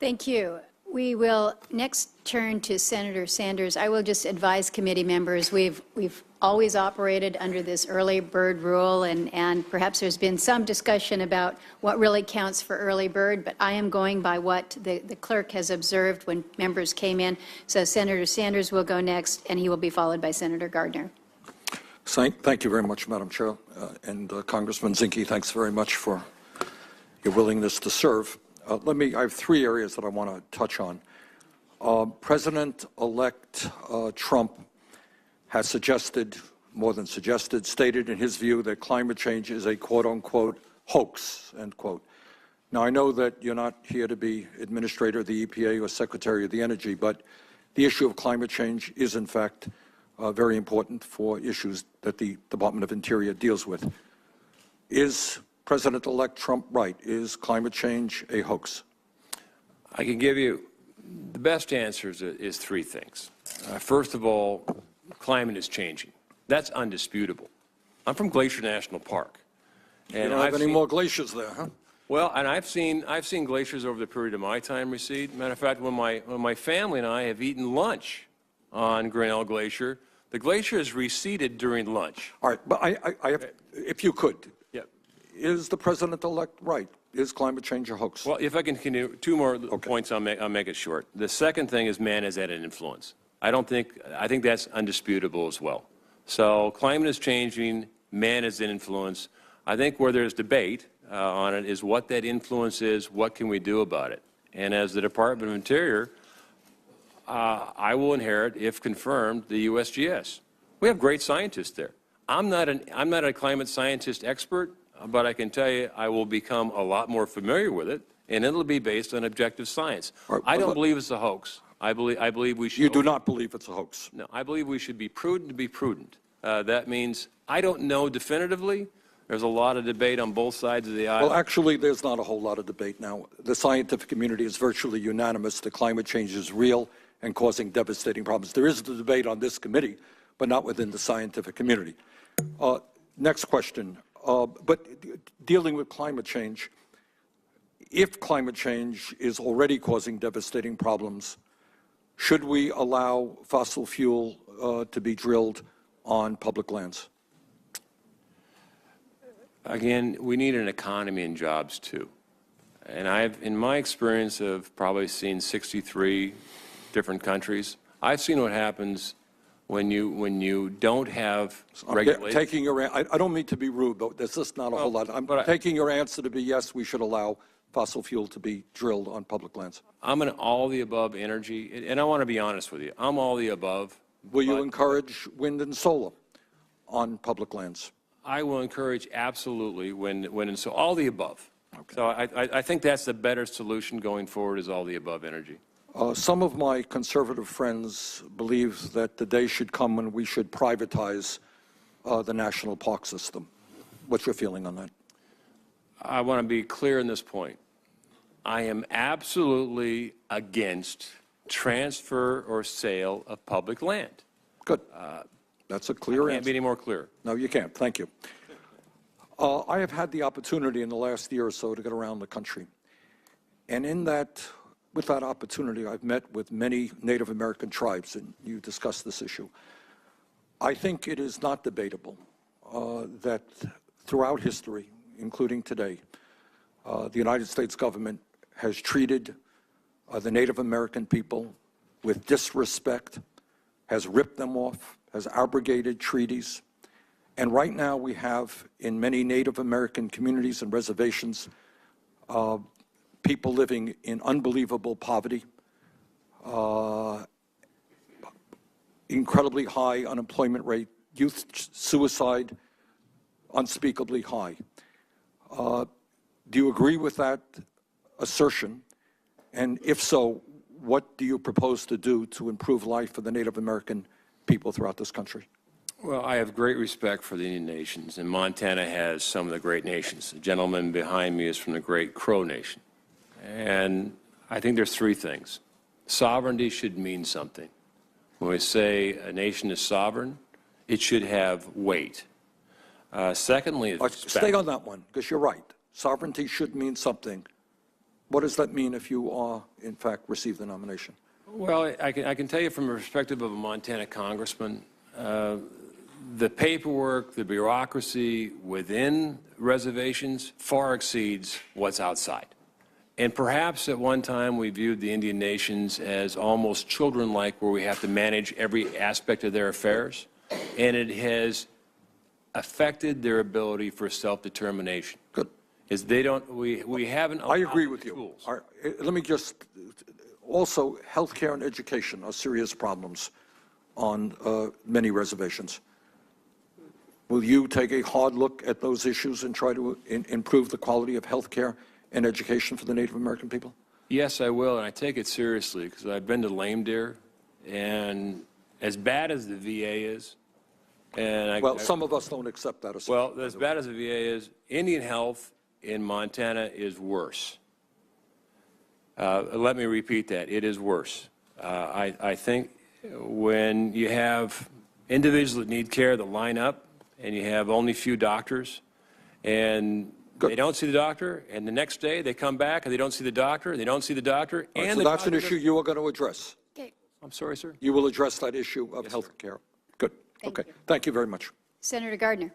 Thank you. We will next turn to Senator Sanders. I will just advise committee members we've always operated under this early bird rule, and perhaps there's been some discussion about what really counts for early bird, but I am going by what the clerk has observed when members came in. So Senator Sanders will go next, and he will be followed by Senator Gardner. Thank you very much, Madam Chair. And Congressman Zinke, thanks very much for your willingness to serve. I have three areas that I want to touch on. President-elect Trump has suggested, more than suggested, stated in his view that climate change is a quote-unquote hoax, end quote. Now, I know that you're not here to be administrator of the EPA or Secretary of the Energy, but the issue of climate change is, in fact, very important for issues that the Department of Interior deals with. Is President-elect Trump right? Is climate change a hoax? I can give you the best answer is three things. First of all, climate is changing. That's undisputable. I'm from Glacier National Park. And you don't have any more glaciers there, huh? Well, and I've seen glaciers over the period of my time recede. Matter of fact, when my family and I have eaten lunch on Grinnell Glacier, the glacier has receded during lunch. All right, but I have, if you could, is the President-elect right? Is climate change a hoax? Well, if I can continue, two more points, I'll make it short. The second thing is man has had an influence. I think that's undisputable as well. So climate is changing, man has an influence. I think where there's debate on it is what that influence is, what can we do about it? And as the Department of Interior, I will inherit, if confirmed, the USGS. We have great scientists there. I'm not a climate scientist expert, but I can tell you I will become a lot more familiar with it, and it'll be based on objective science. Right, I don't believe it's a hoax. I believe we should. You do not believe it's a hoax? No, I believe we should be prudent to be prudent. That means I don't know definitively. There's a lot of debate on both sides of the aisle. Well, actually, there's not a whole lot of debate now. The scientific community is virtually unanimous that climate change is real and causing devastating problems. There is the debate on this committee, but not within the scientific community. Next question. But dealing with climate change, if climate change is already causing devastating problems, should we allow fossil fuel to be drilled on public lands? Again, we need an economy and jobs too. And I've, in my experience of probably seen 63 different countries, I've seen what happens when you don't have regulation. Taking your, I don't mean to be rude, but there's just not a whole lot. I'm taking your answer to be yes, we should allow fossil fuel to be drilled on public lands. I'm an all the above energy, and I want to be honest with you. I'm all the above. Will you encourage wind and solar on public lands? I will encourage absolutely wind and solar, all the above. Okay. So I think that's the better solution going forward is all the above energy. Some of my conservative friends believe that the day should come when we should privatize the national park system. What's your feeling on that? I want to be clear on this point. I am absolutely against transfer or sale of public land. Good. That's a clear answer. Can't be any more clear. No, you can't. Thank you. I have had the opportunity in the last year or so to get around the country. And with that opportunity, I've met with many Native American tribes, and you discussed this issue. I think it is not debatable that throughout history, including today, the United States government has treated the Native American people with disrespect, has ripped them off, has abrogated treaties. And right now we have in many Native American communities and reservations people living in unbelievable poverty, incredibly high unemployment rate, youth suicide unspeakably high. Do you agree with that assertion? And if so, what do you propose to do to improve life for the Native American people throughout this country? Well, I have great respect for the Indian nations, and Montana has some of the great nations. The gentleman behind me is from the great Crow Nation. And I think there's three things. Sovereignty should mean something. When we say a nation is sovereign, it should have weight. Secondly, stay on that one, because you're right. Sovereignty should mean something. What does that mean if you are, in fact, receive the nomination? Well, I can tell you from the perspective of a Montana congressman, the paperwork, the bureaucracy within reservations far exceeds what's outside. And perhaps at one time we viewed the Indian nations as almost children-like, where we have to manage every aspect of their affairs, and it has affected their ability for self-determination. Good. Is they don't, we haven't. I agree allowed with the you. tools. Let me just, also, healthcare and education are serious problems on many reservations. Will you take a hard look at those issues and try to improve the quality of healthcare and education for the Native American people? Yes, I will, and I take it seriously, because I've been to Lame Deer, and as bad as the VA is, and Well, some of us don't accept that as well, as bad as the VA is, Indian health in Montana is worse. Let me repeat that. It is worse. I think when you have individuals that need care that line up, and you have only few doctors, and Good. they don't see the doctor, and the next day they come back and they don't see the doctor, and they don't see the doctor, All right, and so the that's an doctor issue you are going to address. Okay, I'm sorry, sir. You will address that issue of healthcare. Good. Thank Okay. you. Thank you very much. Senator Gardner.